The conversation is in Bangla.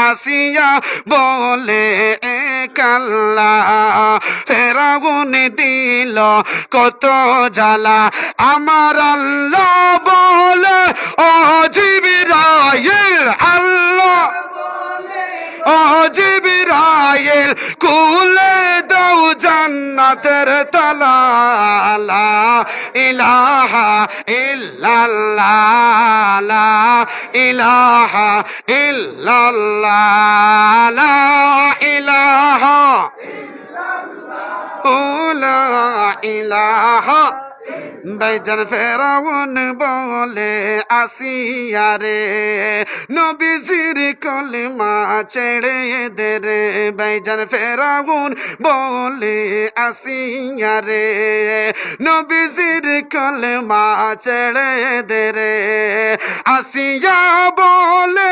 আসিয়া বলে কাল্লা ফেরাউন দিল কত জ্বালা আমার আল্লাহ বলে ও জিবরাইল আল্লাহ ও জিবরাইল খুলে দাও জান্নাতের তালা লা ইলাহা ইল্লাল্লাহ লা ইলাহা ইল্লাল্লাহ লা ইলাহা লা ইলাহা ভাইজান ফেরাউন বলে আসিয়া রে নবীজির কলমা ছেড়ে দে রে ভাইজান ফেরাউন বলে আসিয়া রে নবীজির কলমা ছেড়ে দে রে আসিয়া বলে